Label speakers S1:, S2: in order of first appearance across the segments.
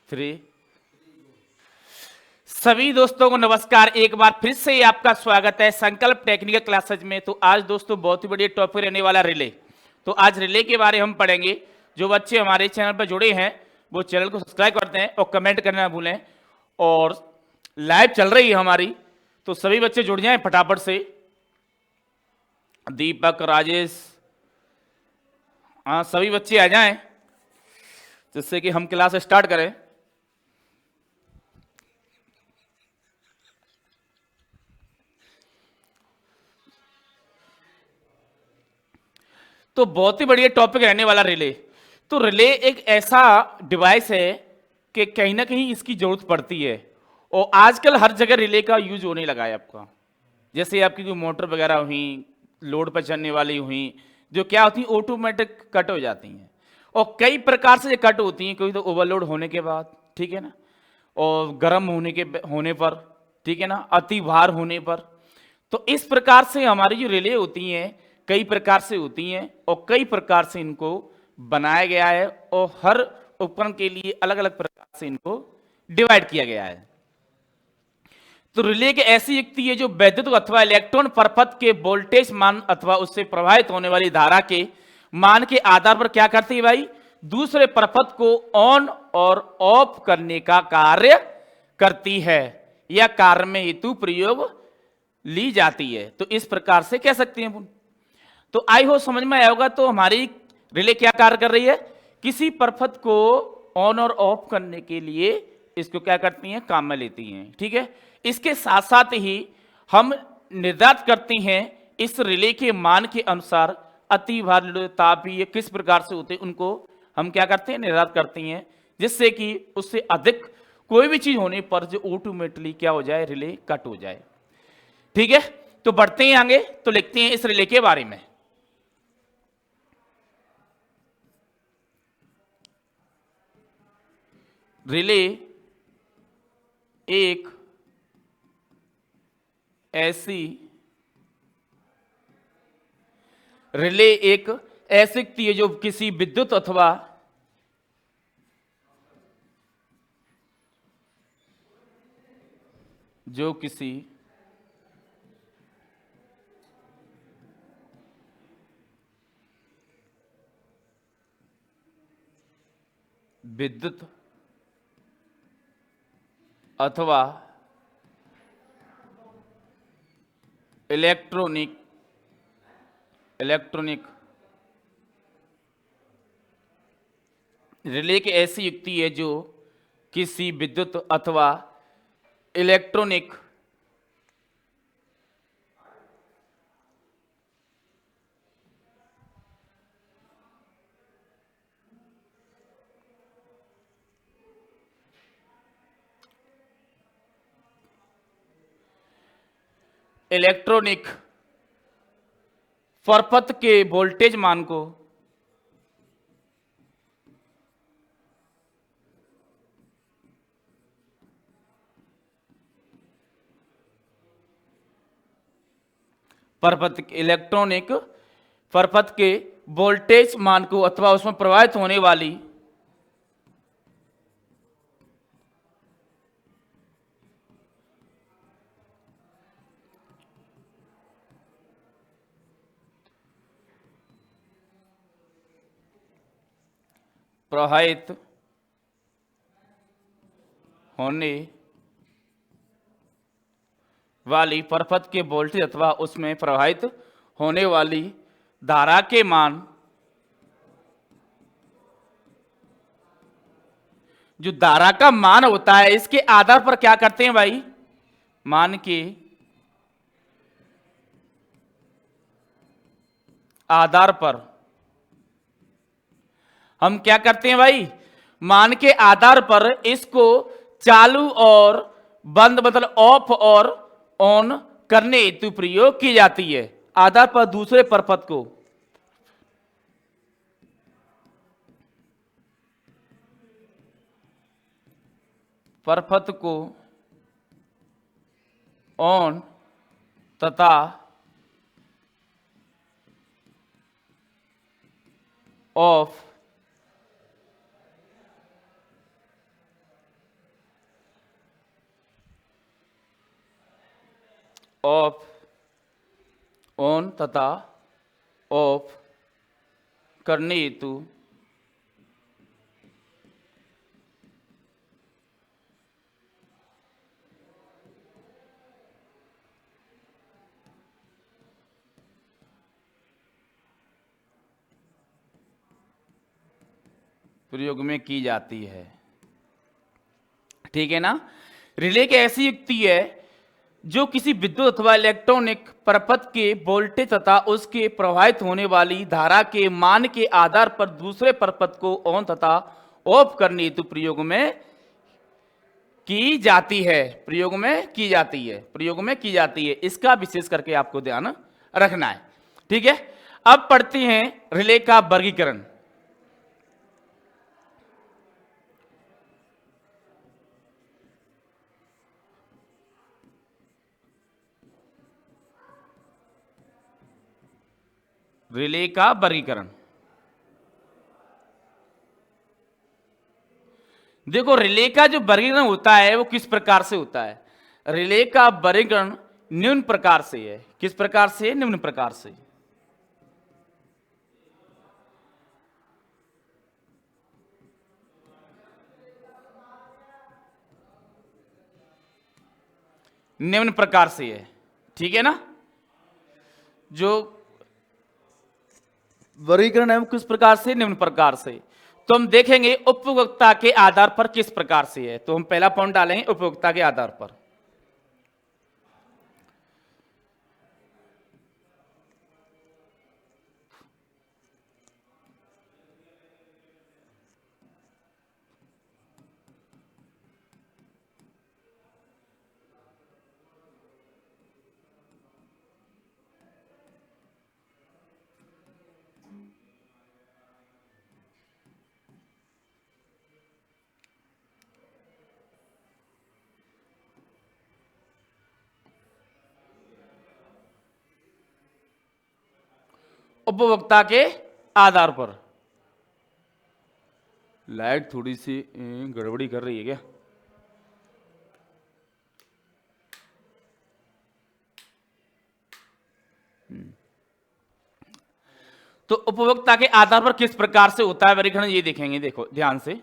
S1: 3। सभी दोस्तों को नमस्कार। एक बार फिर से आपका स्वागत है संकल्प टेक्निकल क्लासेज में। तो आज दोस्तों बहुत ही बढ़िया टॉपिक रहने वाला रिले। तो आज रिले के बारे में हम पढ़ेंगे। जो बच्चे हमारे चैनल पर जुड़े हैं वो चैनल को सब्सक्राइब करते हैं और कमेंट करना ना भूलें। और लाइव चल रही है हमारी, तो सभी बच्चे जुड़ जाएं फटाफट से। दीपक, राजेश, हाँ सभी बच्चे आ जाएं जिससे कि हम क्लास स्टार्ट करें। तो बहुत ही बढ़िया टॉपिक रहने वाला रिले। तो रिले एक ऐसा डिवाइस है कि कहीं ना कहीं इसकी जरूरत पड़ती है और आजकल हर जगह रिले का यूज होने लगा है आपका। जैसे आपकी कोई मोटर वगैरह हुई, लोड पर चलने वाली हुई, जो क्या होती हैं ऑटोमेटिक कट हो जाती हैं। और कई प्रकार से ये कट होती हैं। कोई तो ओवरलोड होने के बाद, ठीक है ना, और गर्म होने पर, ठीक है ना, अति भार होने पर। तो इस प्रकार से हमारी जो रिले होती हैं कई प्रकार से होती हैं और कई प्रकार से इनको बनाया गया है और हर उपकरण के लिए अलग अलग प्रकार से इनको डिवाइड किया गया है। तो रिले की ऐसी युक्ति है जो वैद्युत अथवा इलेक्ट्रॉन परपथ के वोल्टेज मान अथवा उससे प्रभावित होने वाली धारा के मान के आधार पर क्या करती है भाई, दूसरे परपथ को ऑन और ऑफ करने का कार्य करती है या कार्य में हेतु प्रयोग ली जाती है। तो इस प्रकार से कह सकते हैं। तो आई हो समझ में आया होगा। तो हमारी रिले क्या कार्य कर रही है, किसी परपथ को ऑन और ऑफ करने के लिए इसको क्या करती हैं, काम में लेती हैं। ठीक है, इसके साथ साथ ही हम निर्धारित करते हैं इस रिले के मान के अनुसार अति भार तापीय किस प्रकार से होते हैं, उनको हम क्या करते हैं, निर्धारित करते हैं, जिससे कि उससे अधिक कोई भी चीज होने पर जो ऑटोमेटिकली क्या हो जाए, रिले कट हो जाए। ठीक है, तो बढ़ते हैं आगे। तो लिखते हैं इस रिले के बारे में। रिले एक ऐसी युक्ति है जो किसी विद्युत अथवा विद्युत अथवा इलेक्ट्रॉनिक रिले की ऐसी युक्ति है जो किसी विद्युत अथवा इलेक्ट्रॉनिक परपथ के वोल्टेज मान को इलेक्ट्रॉनिक परपथ के वोल्टेज मान को अथवा उसमें प्रवाहित होने वाली प्रवाहित होने वाली परपथ के वोल्टेज अथवा उसमें प्रवाहित होने वाली धारा के मान, जो धारा का मान होता है, इसके आधार पर क्या करते हैं भाई, मान के आधार पर हम क्या करते हैं भाई, मान के आधार पर इसको चालू और बंद मतलब ऑफ और ऑन करने हेतु प्रयोग की जाती है। आधार पर दूसरे परपथ को ऑन तथा ऑफ ऑफ ऑन तथा ऑफ करने हेतु प्रयोग में की जाती है। ठीक है ना। रिले की ऐसी युक्ति है जो किसी विद्युत अथवा इलेक्ट्रॉनिक परपथ के वोल्टेज तथा उसके प्रवाहित होने वाली धारा के मान के आधार पर दूसरे परपथ को ऑन तथा ऑफ करने हेतु प्रयोग में की जाती है। प्रयोग में की जाती है, प्रयोग में की जाती है। इसका विशेष करके आपको ध्यान रखना है। ठीक है। अब पढ़ते हैं रिले का वर्गीकरण। रिले का वर्गीकरण देखो, रिले का जो वर्गीकरण होता है वो किस प्रकार से होता है। रिले का वर्गीकरण निम्न प्रकार से है। किस प्रकार से? निम्न प्रकार से। निम्न प्रकार से है। ठीक है ना। जो वर्गीकरण है वो किस प्रकार से? निम्न प्रकार से। तो हम देखेंगे उपभोक्ता के आधार पर किस प्रकार से है। तो हम पहला पॉइंट डालेंगे उपभोक्ता के आधार पर। उपभोक्ता के आधार पर। लाइट थोड़ी सी गड़बड़ी कर रही है क्या? तो उपभोक्ता के आधार पर किस प्रकार से होता है वर्गीकरण, ये देखेंगे। देखो ध्यान से।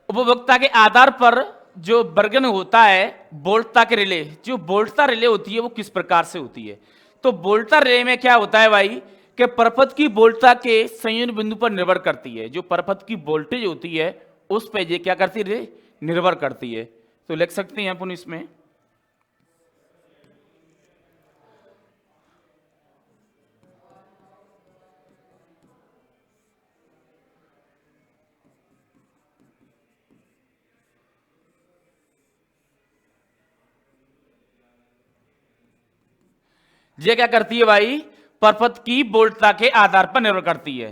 S1: उपभोक्ता के आधार पर जो वर्गीकरण होता है वोल्टता के रिले, जो वोल्टता रिले होती है वो किस प्रकार से होती है। तो वोल्टता रिले में क्या होता है भाई कि परपथ की वोल्टता के संयोजन बिंदु पर निर्भर करती है। जो परपथ की वोल्टेज होती है उस पे ये क्या करती है? निर्भर करती है। तो लिख सकते हैं अपन इसमें ये क्या करती है भाई? परपथ की वोल्टता के आधार पर निर्भर करती है।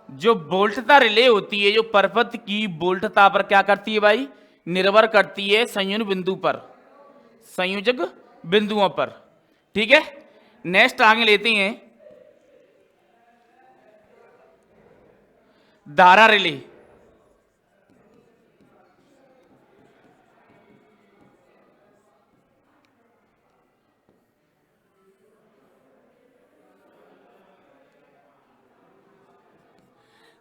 S1: जो वोल्टता रिले होती है, जो परपथ की वोल्टता पर क्या करती है भाई? निर्भर करती है संयोजन बिंदु पर, संयोजक बिंदुओं पर। ठीक है। नेक्स्ट आगे लेते हैं धारा रिले।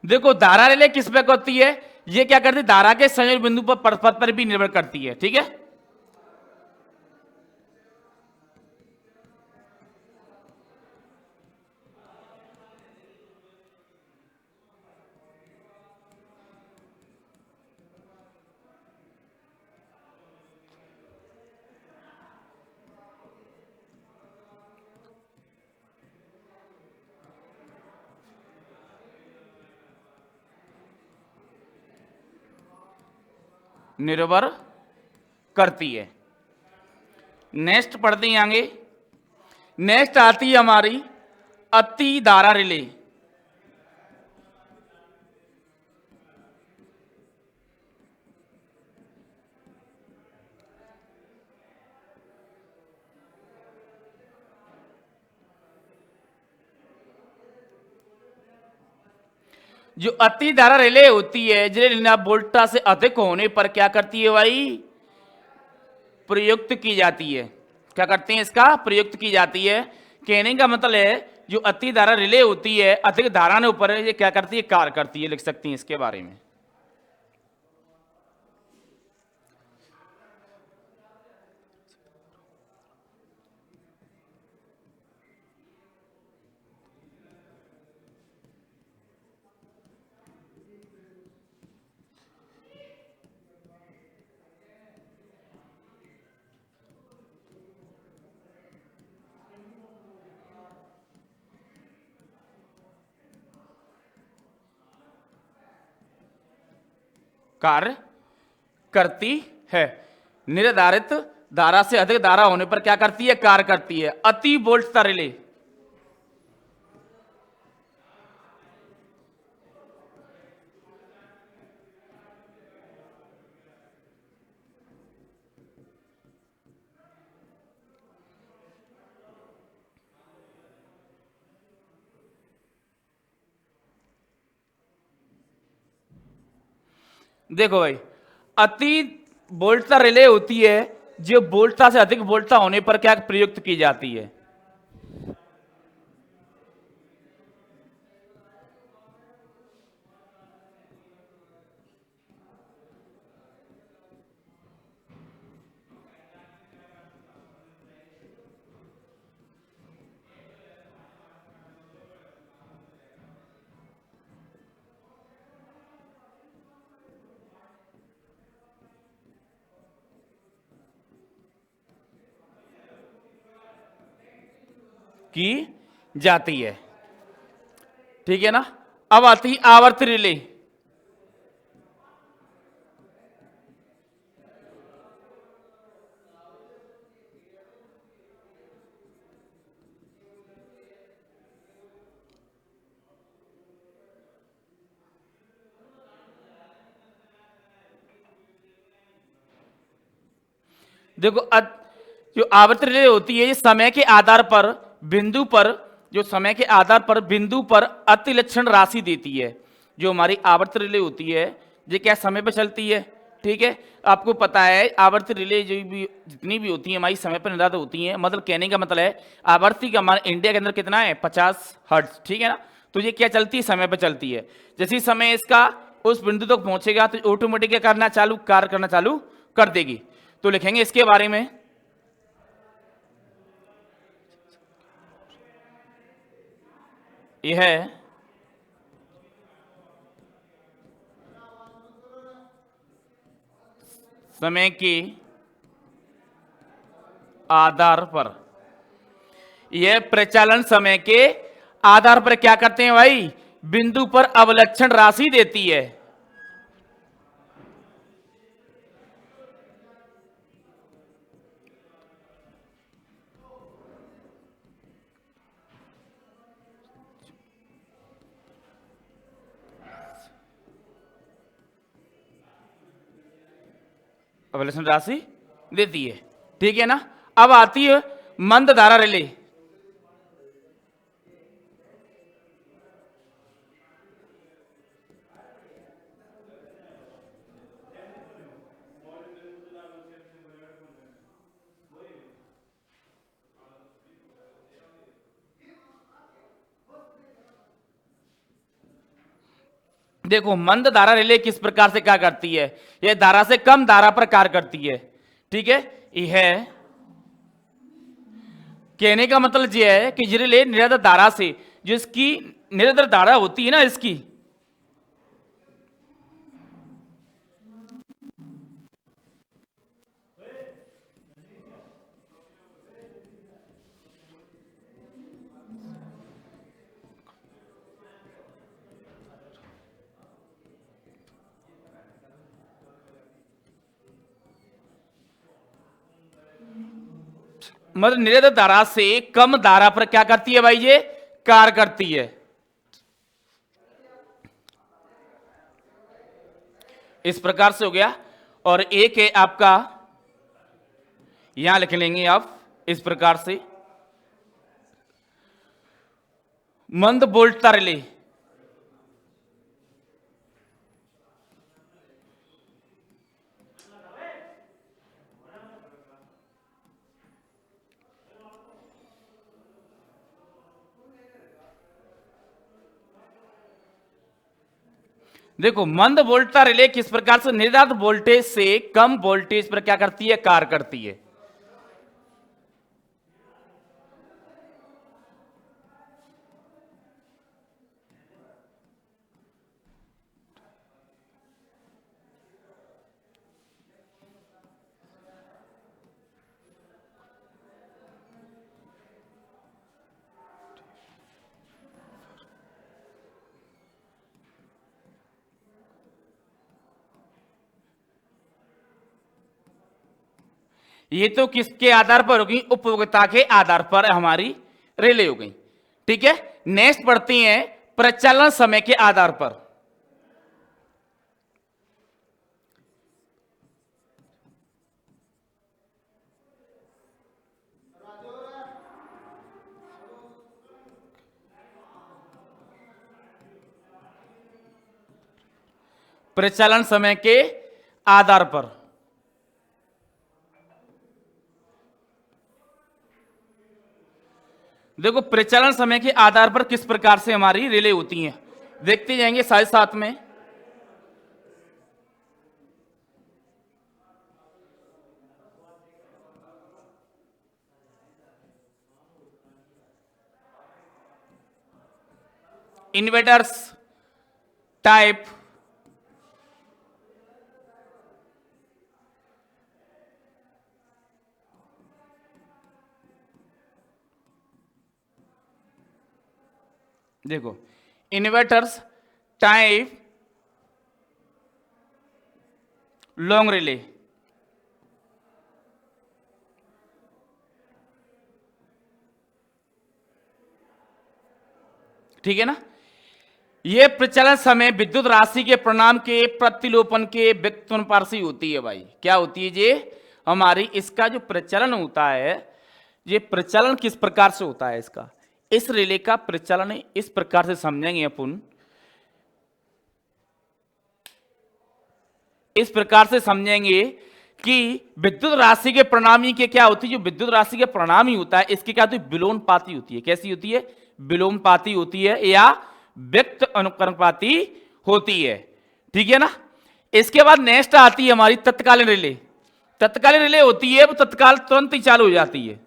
S1: देखो धारा रिले किस पे होती है? ये क्या करती है? धारा के संयोजक बिंदु पर परपथ पर भी निर्भर करती है। ठीक है। निर्भर करती है। नेक्स्ट पढ़ते हैं आगे। नेक्स्ट आती है हमारी अति धारा रिले। जो अति धारा रिले होती है जिन्हें वोल्टा से अधिक होने पर क्या करती है भाई, प्रयुक्त की जाती है। क्या करते हैं, इसका प्रयुक्त की जाती है। कहने का मतलब है जो अति धारा रिले होती है अधिक धारा ने ऊपर ये क्या करती है, कार्य करती है। लिख सकती हैं इसके बारे में। कार्य करती है। निर्धारित धारा से अधिक धारा होने पर क्या करती है, कार्य करती है। अति वोल्टता रिले, देखो भाई, अति वोल्टता रिले होती है जो वोल्टता से अधिक वोल्टता होने पर क्या प्रयुक्त की जाती है। की जाती है, ठीक है ना। अब आती आवर्त रिले। देखो जो आवर्त रिले होती है ये समय के आधार पर बिंदु पर, जो समय के आधार पर बिंदु पर अतिलक्षण राशि देती है। जो हमारी आवर्त रिले होती है ये क्या समय पर चलती है, ठीक है। आपको पता है आवर्त रिले जो भी जितनी भी होती है हमारी समय पर निर्धारित होती है। मतलब कहने का मतलब है आवर्ती का हमारे इंडिया के अंदर कितना है, 50 हर्ट्ज, ठीक है ना। तो ये क्या चलती है, समय पर चलती है। जैसे समय इसका उस बिंदु तक पहुंचेगा तो ऑटोमेटिक क्या करना चालू, कार्य करना चालू कर देगी। तो लिखेंगे इसके बारे में, यह है समय के आधार पर, यह प्रचालन समय के आधार पर क्या करते हैं भाई, बिंदु पर अवलक्षण राशि देती है। अवलक्षण राशि देती है, ठीक है ना। अब आती है मंद धारा रिले। देखो मंद धारा रिले किस प्रकार से क्या करती है, यह धारा से कम धारा पर कार्य करती है, ठीक है। यह कहने का मतलब यह है कि रिले निरंतर धारा से, जिसकी निरंतर धारा होती है ना इसकी, मतलब निरंतर धारा से कम धारा पर क्या करती है भाई, ये कार्य करती है। इस प्रकार से हो गया। और एक है आपका, यहां लिख लेंगे आप इस प्रकार से, मंद वोल्टता रिले। देखो मंद वोल्टता रिले किस प्रकार से निर्धारित वोल्टेज से कम वोल्टेज पर क्या करती है, कार्य करती है। ये तो किसके आधार पर होगी, उपयोगिता के आधार पर हमारी रिले हो गई। ठीक है, नेक्स्ट पढ़ती हैं प्रचलन समय के आधार पर। प्रचलन समय के आधार पर देखो प्रचलन समय के आधार पर किस प्रकार से हमारी रिले होती हैं, देखते जाएंगे साथ साथ में। इन्वर्टर्स टाइप देखो इन्वर्टर्स टाइप लॉन्ग रिले, ठीक है ना। ये प्रचलन समय विद्युत राशि के परिणाम के प्रतिलोपन के व्युत्पन्न से होती है भाई। क्या होती है ये हमारी, इसका जो प्रचलन होता है, ये प्रचलन किस प्रकार से होता है इसका, इस रिले का प्रचलन इस प्रकार से समझेंगे अपन, इस प्रकार से समझेंगे कि विद्युत राशि के प्रणामी के क्या होती है, जो विद्युत राशि के प्रणामी होता है इसकी क्या होती है, विलोमपाती होती है। कैसी होती है, विलोमपाती होती है या व्यक्त अनुकरणपाती होती है। ठीक है ना। इसके बाद नेक्स्ट आती है हमारी तत्कालीन रिले। तत्कालीन रिले होती है वो तत्काल तुरंत ही चालू हो जाती है।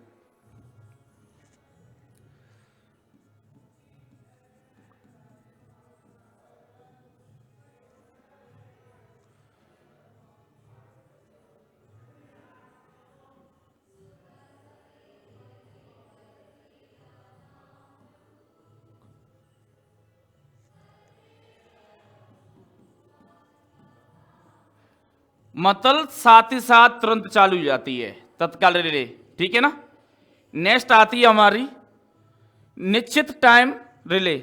S1: मतलब साथ ही साथ तुरंत चालू हो जाती है तत्काल रिले। ठीक है ना। नेक्स्ट आती है हमारी निश्चित टाइम रिले।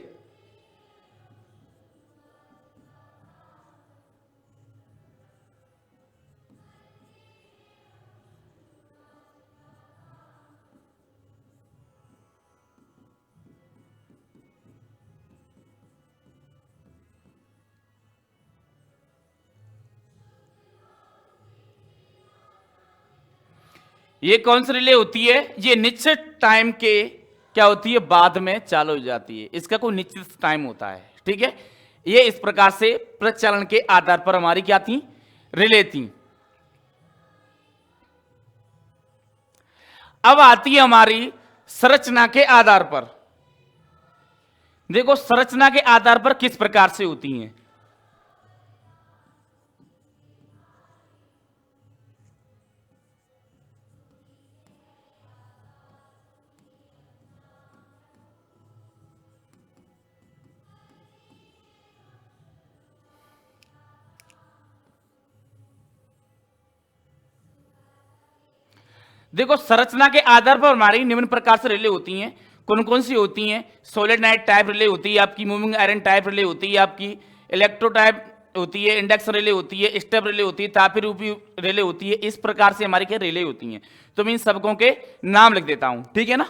S1: ये कौन सी रिले होती है, ये निश्चित टाइम के क्या होती है, बाद में चालू हो जाती है। इसका कोई निश्चित टाइम होता है। ठीक है। ये इस प्रकार से प्रचलन के आधार पर हमारी क्या थी, रिले थी। अब आती है हमारी संरचना के आधार पर। देखो संरचना के आधार पर किस प्रकार से होती हैं। देखो संरचना के आधार पर हमारी निम्न प्रकार से रिले होती हैं। कौन कौन सी होती हैं, सोलेनाइड टाइप रिले होती है आपकी, मूविंग आयरन टाइप रिले होती है आपकी, इलेक्ट्रो टाइप होती है, इंडेक्स रिले होती है, स्टेप रिले होती है, तापी रूपी रिले होती है। इस प्रकार से हमारी क्या रिले होती हैं। तो मैं इन सबकों के नाम लिख देता हूं। ठीक है ना।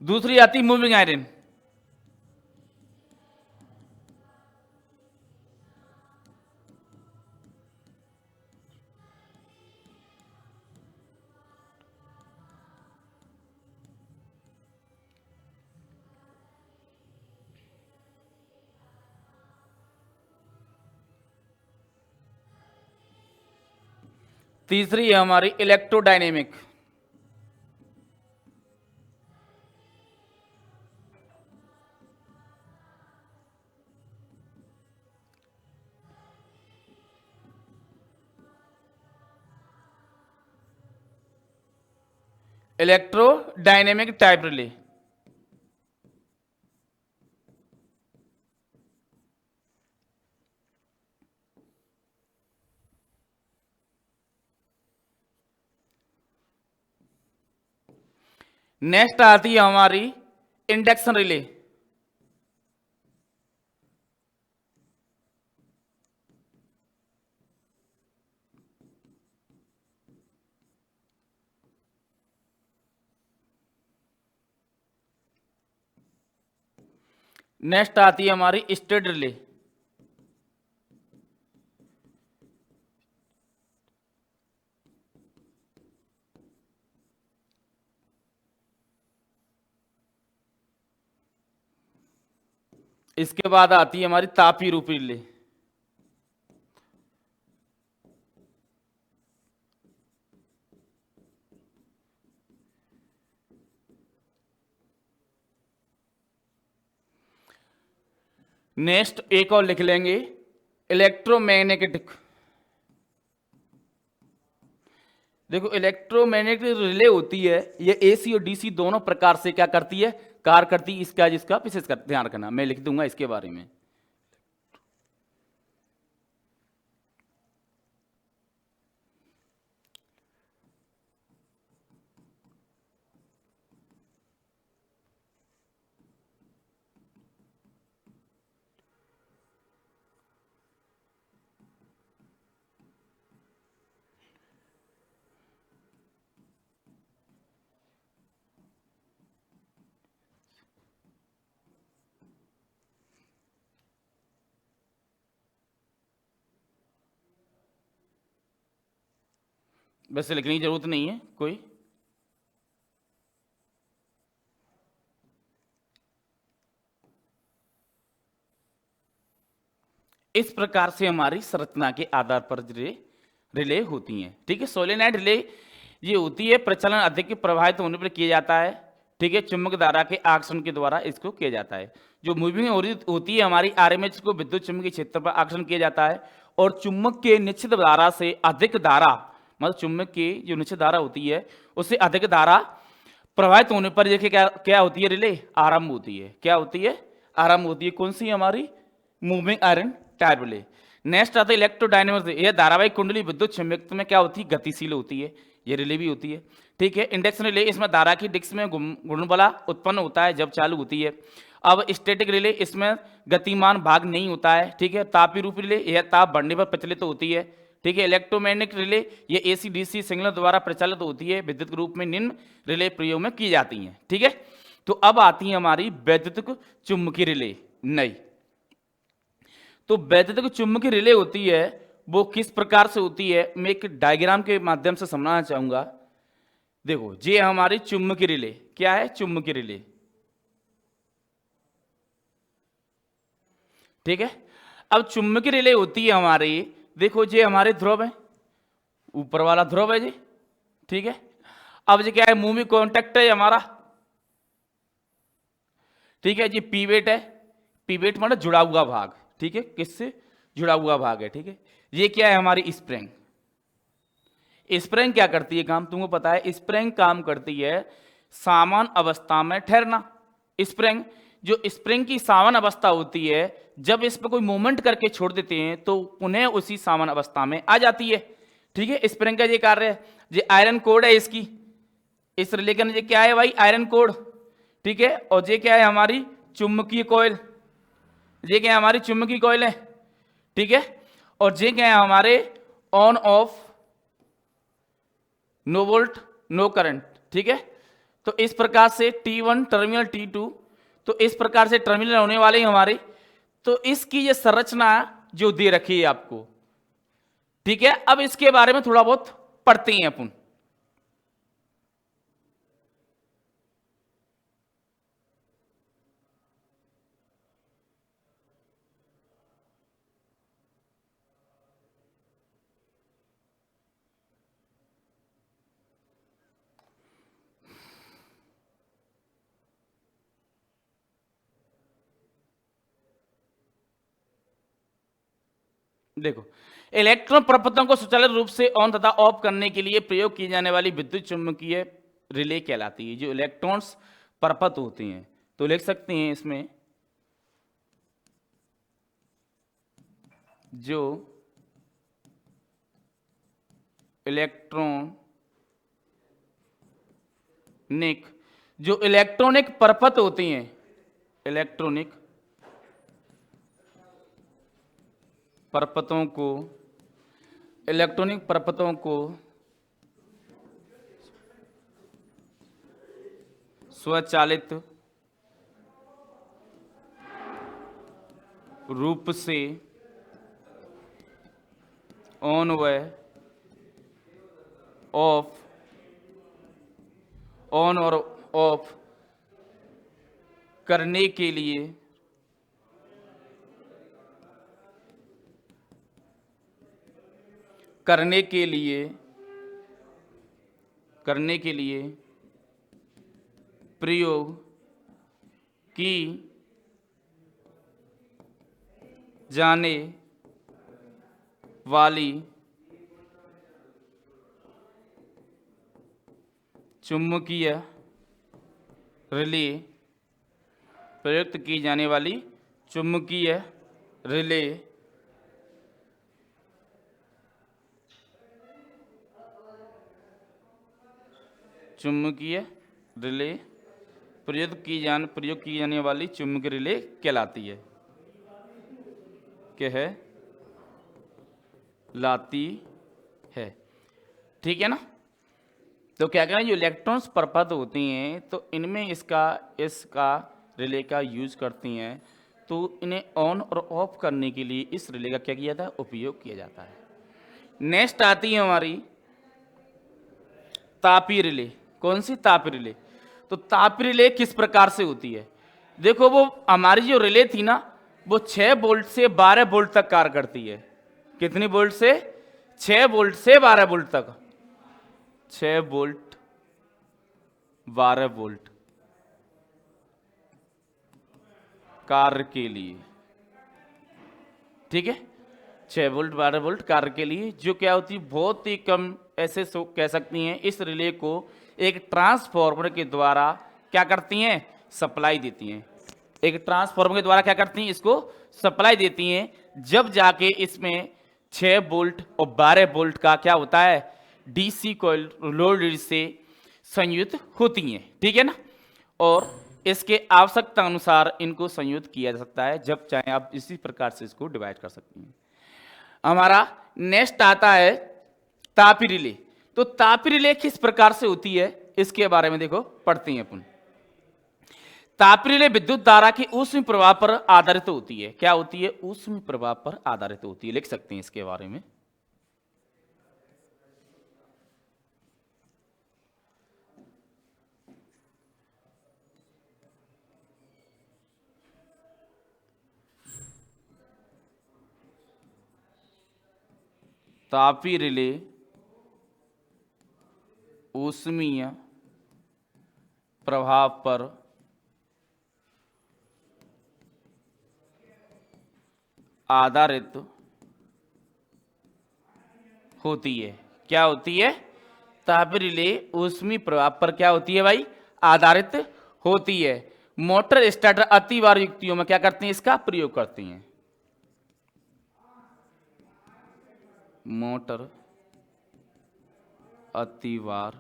S1: दूसरी आती मूविंग आयरन। तीसरी है हमारी electrodynamic. Electrodynamic type relay. Next आती है हमारी इंडक्शन रिले। नेक्स्ट आती है हमारी स्टेट रिले। इसके बाद आती है हमारी तापी रूपी रिले। नेक्स्ट एक और लिख लेंगे, इलेक्ट्रोमैग्नेटिक। देखो इलेक्ट्रोमैग्नेटिक रिले होती है, ये एसी और डीसी दोनों प्रकार से क्या करती है, कार्य करती है। इसका जिसका विशेष ध्यान रखना, मैं लिख दूंगा इसके बारे में। वैसे लिखने की जरूरत नहीं है कोई। इस प्रकार से हमारी संरचना के आधार पर रिले होती हैं। ठीक है, सोलेनाइड रिले ये होती है, प्रचलन अधिक प्रभावित होने पर किया जाता है। ठीक है, चुंबक धारा के आकर्षण के द्वारा इसको किया जाता है। जो मूविंग होती है हमारी आरएमएच को विद्युत चुंबकीय क्षेत्र पर आकर्षण किया जाता है, और चुंबक के निश्चित धारा से अधिक धारा, मतलब चुंबक की जो निश्चित धारा होती है उससे अधिक धारा प्रभावित होने पर देखिए क्या क्या होती है, रिले आरंभ होती है। क्या होती है, आरंभ होती है। कौन सी हमारी moving iron type relay. Next आता है इलेक्ट्रोडायनेमिक्स। यह धारावाहिक कुंडली विद्युत चुंबकत्व में क्या होती है, गतिशील होती है। ये रिले भी होती है। ठीक है, इंडक्शन रिले, इसमें धारा की डिस्क में घूर्णन उत्पन्न होता है जब चालू होती है। अब स्टैटिक रिले, इसमें गतिमान भाग नहीं होता है। ठीक है, तापी रूप रिले, यह ताप बढ़ने पर प्रचलित होती है। ठीक है, इलेक्ट्रोमैग्नेटिक रिले ये एसी डीसी सिग्नल द्वारा प्रचलित होती है। विद्युत रूप में निम्न रिले प्रयोग में की जाती हैं। ठीक है, तो अब आती है हमारी वैद्युतिक चुंबकीय रिले। नहीं, तो वैद्युतिक चुंबकीय रिले होती है वो किस प्रकार से होती है, मैं एक डायग्राम के माध्यम से समझाना चाहूंगा। देखो ये हमारी चुंबकीय रिले, क्या है, चुंबकीय रिले। ठीक है, अब चुंबकीय रिले होती है हमारी, देखो ये हमारे ध्रुव है, ऊपर वाला ध्रुव है जी। ठीक है, अब ये क्या है, मूविंग कॉन्टैक्ट है हमारा। ठीक है जी, पीवेट है, पीवेट मतलब जुड़ा हुआ भाग। ठीक है, किससे जुड़ा हुआ भाग है। ठीक है, ये क्या है हमारी स्प्रिंग। स्प्रिंग क्या करती है काम, तुमको पता है, स्प्रिंग काम करती है सामान्य अवस्था में ठहरना। स्प्रिंग, जो स्प्रिंग की सामान्य अवस्था होती है, जब इस पर कोई मूवमेंट करके छोड़ देते हैं तो पुनः उसी सामान्य अवस्था में आ जाती है। ठीक है, स्प्रिंग का ये कार्य है। ये आयरन कोड है इसकी, इस रिले का ये क्या है भाई, आयरन कोड। ठीक है, और ये क्या है हमारी चुंबकीय कॉइल, ये क्या है हमारी चुंबकीय कॉइल है। ठीक है, और ये क्या है हमारे on off, no volt no current. ठीक है, तो इस प्रकार से T1 टर्मिनल T2, तो इस प्रकार से टर्मिनल होने वाले हैं हमारे। तो इसकी ये संरचना जो दे रखी है आपको, ठीक है। अब इसके बारे में थोड़ा बहुत पढ़ते हैं अपन। देखो, इलेक्ट्रॉन परपथों को सुचालित रूप से ऑन तथा ऑफ करने के लिए प्रयोग की जाने वाली विद्युत चुम्बकीय रिले कहलाती है। जो इलेक्ट्रॉन्स परपथ होते हैं, तो लिख सकते हैं इसमें, जो इलेक्ट्रॉनिक परपथ होते हैं, इलेक्ट्रॉनिक परपथों को स्वचालित रूप से ऑन व ऑफ, ऑन और ऑफ करने के लिए प्रयोग की जाने वाली चुम्बकीय रिले, प्रयुक्त की जाने वाली चुम्बकीय रिले प्रयोग की जाने वाली चुम्बकीय रिले कहलाती है, लाती है। ठीक है ना। तो क्या करें, जो इलेक्ट्रॉन्स परपथ होती हैं, तो इनमें इसका रिले का यूज करती हैं। तो इन्हें ऑन और ऑफ करने के लिए इस रिले का क्या किया जाता है, उपयोग किया जाता है। नेक्स्ट आती है हमारी तापी रिले। कौन सी? तापी रिले। तो तापी रिले किस प्रकार से होती है? देखो, वो हमारी जो रिले थी ना, वो 6 वोल्ट से 12 वोल्ट तक कार्य करती है। कितनी वोल्ट से? 6 वोल्ट से 12 वोल्ट तक। 6 वोल्ट 12 वोल्ट कार्य के लिए, ठीक है। 6 वोल्ट 12 वोल्ट कार्य के लिए, जो क्या होती है, बहुत ही कम, ऐसे कह सकती हैं, इस रिले को एक ट्रांसफार्मर के द्वारा क्या करती हैं, सप्लाई देती हैं। एक ट्रांसफार्मर के द्वारा क्या करती हैं, इसको सप्लाई देती हैं। जब जाके इसमें 6 वोल्ट और 12 वोल्ट का क्या होता है, डीसी कॉइल लोड से संयुक्त होती हैं, ठीक है ना। और इसके आवश्यकता अनुसार इनको संयुक्त किया जा सकता है, जब चाहे आप इसी प्रकार से इसको डिवाइड कर सकती हैं। हमारा नेक्स्ट आता है तापी रिले। तो तापी रिले किस प्रकार से होती है, इसके बारे में देखो पढ़ते हैं अपन। तापी रिले विद्युत धारा की ऊष्मीय प्रवाह पर आधारित होती है। क्या होती है? ऊष्मीय प्रवाह पर आधारित होती है। लिख सकते हैं इसके बारे में। तापी रिले ऊष्मीय प्रभाव पर आधारित होती है। क्या होती है? तापी रिले ऊष्मीय प्रभाव पर क्या होती है भाई? आधारित होती है। मोटर स्टार्टर अतिवार युक्तियों में क्या करती हैं, इसका प्रयोग करती हैं। मोटर अतिवार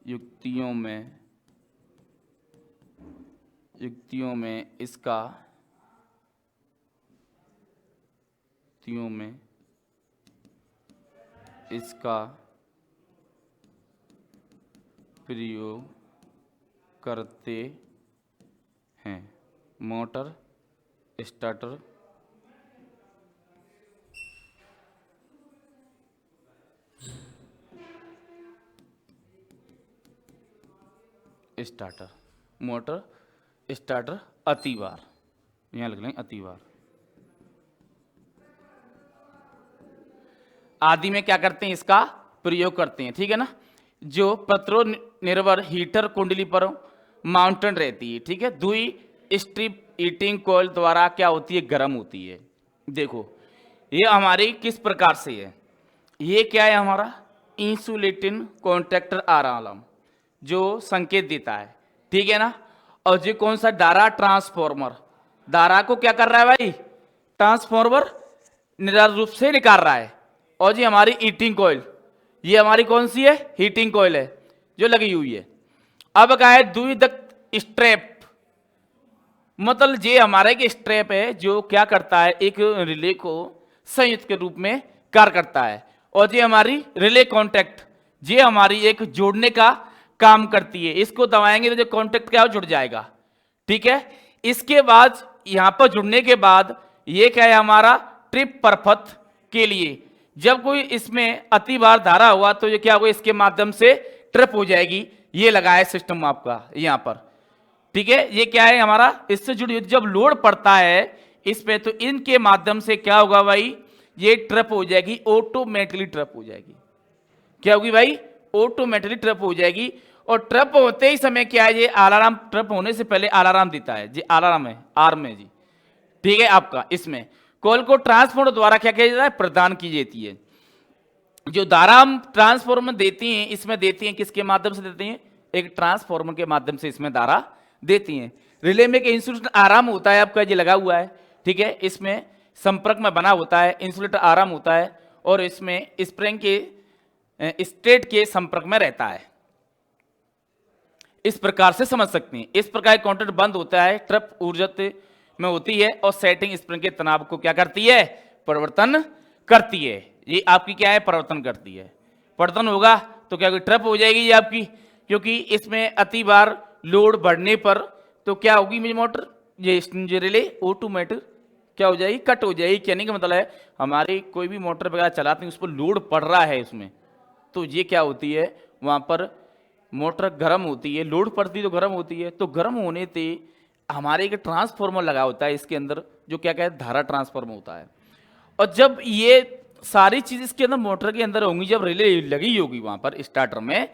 S1: युक्तियों में इसका प्रयोग करते हैं। Motor starter starter, motor starter अतिवार, यहाँ लिख लेंगे अतिवार आदि में क्या करते हैं, इसका प्रयोग करते हैं। ठीक है ना। जो पत्रों निर्भर हीटर कुंडली पर माउंटेन रहती है, ठीक है, दुई स्ट्रिप हीटिंग कॉइल द्वारा क्या होती है, गर्म होती है। देखो ये हमारी किस प्रकार से है, ये क्या है हमारा इंसुलेटिंग कॉन्ट्रैक्टर आराम जो संकेत देता है। ठीक है ना। और ये कौन सा धारा ट्रांसफॉर्मर, धारा को क्या कर रहा है भाई, ट्रांसफॉर्मर निरंतर रूप से निकाल रहा है। और ये हमारी हीटिंग कॉइल, ये हमारी कौन सी है, हीटिंग कॉइल है जो लगी हुई है। अब क्या है द्विदक स्ट्रैप, मतलब ये हमारा एक स्ट्रैप है जो क्या करता है, एक रिले को संयुक्त के रूप में कार्य करता है। और ये हमारी रिले कॉन्टैक्ट, ये हमारी एक जोड़ने का काम करती है। इसको दबाएंगे तो जो कॉन्टैक्ट क्या हो, जुड़ जाएगा। ठीक है। इसके बाद यहां पर जुड़ने के बाद ये क्या है हमारा ट्रिप परपथ के लिए, जब कोई इसमें अतिभार धारा हुआ तो ये क्या होगा, इसके माध्यम से ट्रिप हो जाएगी। ये लगा है सिस्टम आपका यहां पर। ठीक है। ये क्या है हमारा, इससे जुड़ी जब लोड पड़ता है इस पे तो इनके माध्यम से क्या होगा भाई, ये ट्रिप हो जाएगी, ऑटोमेटिकली ट्रिप हो जाएगी। क्या होगी भाई, ऑटोमेटिकली ट्रिप हो जाएगी। और ट्रिप होते ही समय क्या है, ये अलार्म ट्रिप होने से पहले अलार्म देता है, जी अलार्म है आर्म है जी। ठीक है। आपका इसमें कॉल को ट्रांसफॉर्मर द्वारा क्या किया जाता है, प्रदान की जाती है। जो धारा हम ट्रांसफॉर्मर देती हैं, इसमें देती हैं किसके माध्यम से देती हैं, एक ट्रांसफॉर्मर के माध्यम से इसमें धारा देती हैं। रिले में एक इंसुलेटर आराम होता है आपका, ये लगा हुआ है। ठीक है। इसमें संपर्क में बना होता है, इंसुलेटर आराम होता है और इसमें स्प्रिंग के स्ट्रेट के संपर्क में रहता है। इस प्रकार से समझ सकते हैं। इस प्रकार कॉन्टैक्ट बंद होता है, ट्रिप ऊर्जत में होती है और सेटिंग स्प्रिंग के तनाव को क्या करती है, परिवर्तन करती है। ये आपकी क्या है, परिवर्तन करती है। परिवर्तन होगा तो क्या ट्रिप हो जाएगी ये आपकी, क्योंकि इसमें अति बार लोड बढ़ने पर तो क्या होगी मेरी मोटर, ये रिले ऑटोमेटिक क्या हो जाएगी, कट हो जाएगी। कहने का मतलब है हमारी कोई भी मोटर वगैरह चलाते हैं उस पर लोड पड़ रहा है उसमें, तो ये क्या होती है वहां पर मोटर गर्म होती है, लोड पड़ती है तो गर्म होती है। तो गर्म होने से हमारे एक ट्रांसफार्मर लगा होता है इसके अंदर, जो क्या कहते हैं धारा ट्रांसफार्मर होता है। और जब ये सारी चीज इसके अंदर मोटर के अंदर होंगी, जब रिले लगी होगी वहां पर स्टार्टर में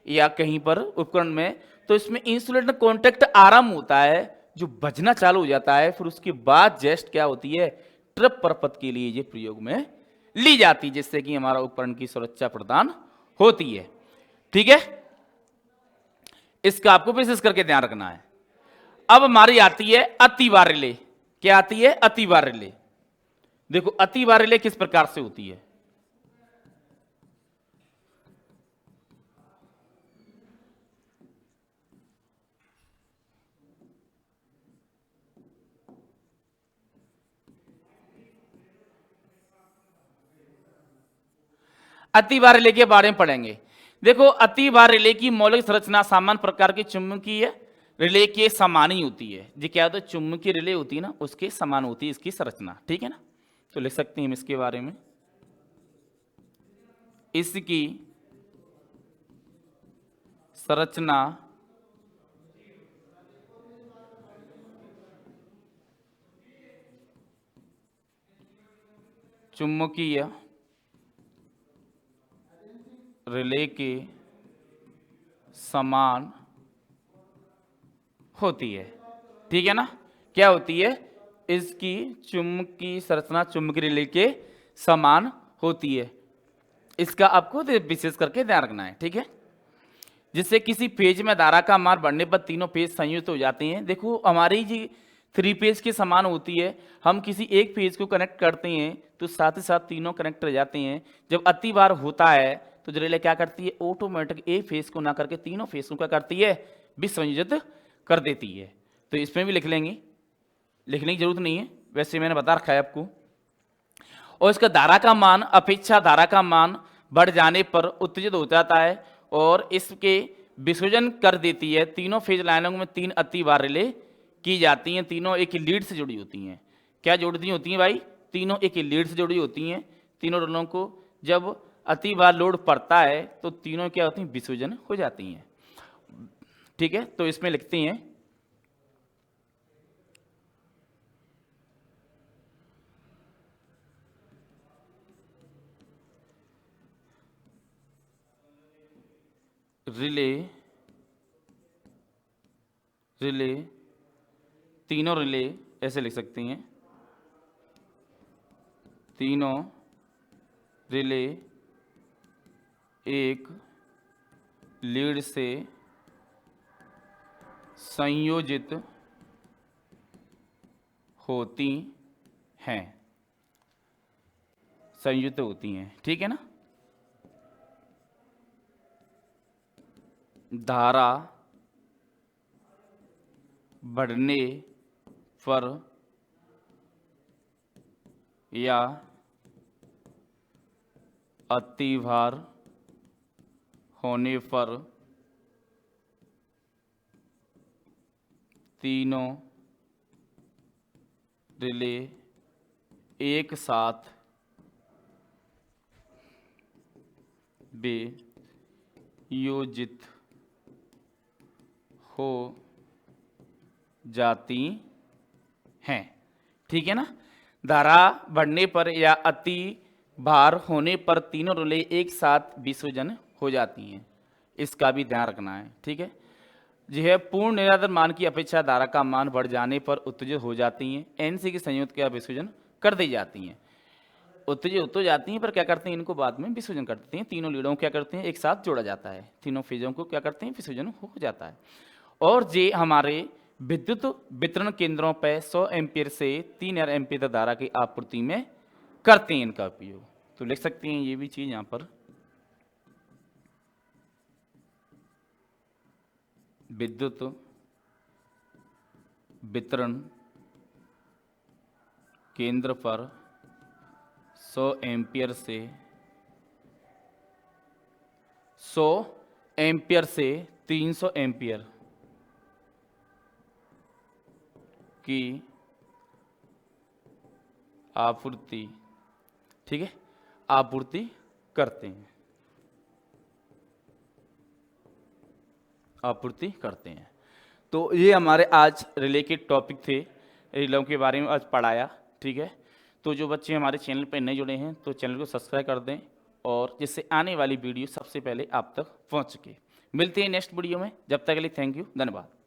S1: या कहीं पर उपकरण में, तो इसमें इंसुलेटर कॉन्टैक्ट आराम होता है जो बजना चालू हो जाता है। फिर उसके बाद जेस्ट क्या होती है, ट्रिप परपथ के लिए ये प्रयोग में ली जाती है, जिससे कि हमारा उपकरण की सुरक्षा प्रदान होती है। ठीक है। इसका आपको विशेष करके ध्यान रखना है। अब हमारी आती है अतिवार रिले। क्या आती है, अतिवार रिले। देखो अतिवार रिले किस प्रकार से होती है, अतिवार रिले के बारे में पढ़ेंगे। देखो अतिवार रिले की मौलिक संरचना सामान्य प्रकार की चुंबकीय रिले के समान ही होती है। जी क्या होता है, चुंबकीय रिले होती है ना, उसके समान होती है इसकी संरचना। ठीक है ना। तो लिख सकते हैं हम इसके बारे में, इसकी संरचना चुंबकीय रिले के समान होती है। ठीक है ना। क्या होती है, इसकी चुंबकीय संरचना चुंबकीय रिले के समान होती है। इसका आपको विशेष करके ध्यान रखना है। ठीक है। जिससे किसी पेज में धारा का मान बढ़ने पर तीनों पेज संयुक्त हो जाते हैं। देखो हमारी जी 3 पेज के समान होती है, हम किसी एक पेज को कनेक्ट करते हैं तो साथ ही साथ तीनों कनेक्ट रह जाते हैं। जब अति बार होता है तो रिले क्या करती है, ऑटोमेटिक एक फेज को ना करके तीनों फेज को क्या करती है, विसंयोजित कर देती है। तो इसमें भी लिख लेंगे, लिखने की जरूरत नहीं है, वैसे मैंने बता रखा है आपको। और इसका धारा का मान अपेक्षा धारा का मान बढ़ जाने पर उत्तेजित हो जाता है और इसके विसर्जन कर देती है। तीनों फेज लाइनों में 3 अति बार रिले की जाती हैं, तीनों एक ही लीड से जुड़ी होती हैं। क्या जुड़ी होती हैं भाई? तीनों एक ही लीड से जुड़ी होती हैं। तीनों रिलों को जब अति बार लोड पड़ता है तो तीनों क्या होती हैं? विसर्जन हो जाती हैं। ठीक है, तो इसमें लिखते हैं रिले तीनों रिले ऐसे लिख सकते हैं, तीनों रिले एक लीड से संयोजित होती हैं, संयुक्त होती हैं। ठीक है ना? धारा बढ़ने पर या अतिभार होने पर तीनों रिले एक साथ वियोजित हो जाती हैं। ठीक है ना? धारा बढ़ने पर या अति भार होने पर तीनों रिले एक साथ विसर्जन हो जाती हैं, इसका भी ध्यान रखना है। ठीक है? यह पूर्ण निराधार मान की अपेक्षा धारा का मान बढ़ जाने पर उत्तेजित हो जाती हैं, एनसी के संयुक्त का विसर्जन कर दी जाती हैं। उत्तेजित हो जाती हैं पर क्या करते हैं? इनको बाद में विसर्जन कर देते हैं। तीनों लीडों को क्या करते हैं? एक साथ जोड़ा जाता है, तीनों फेजों को क्या करते हैं? विसर्जन हो जाता है। और ये हमारे विद्युत वितरण केंद्रों पर 100 एम्पीयर से 3000 एम्पीयर तक धारा की आपूर्ति में करते हैं इनका उपयोग। तो लिख सकते हैं ये भी चीज यहां पर, विद्युत वितरण केंद्र पर 100 एम्पीयर से 300 एम्पीयर की आपूर्ति, ठीक है, आपूर्ति करते हैं, आपूर्ति करते हैं। तो ये हमारे आज रिले के टॉपिक थे, रिलों के बारे में आज पढ़ाया। ठीक है, तो जो बच्चे हमारे चैनल पर नए जुड़े हैं तो चैनल को सब्सक्राइब कर दें, और जिससे आने वाली वीडियो सबसे पहले आप तक पहुंच सके। मिलते हैं नेक्स्ट वीडियो में, जब तक के लिए थैंक यू, धन्यवाद।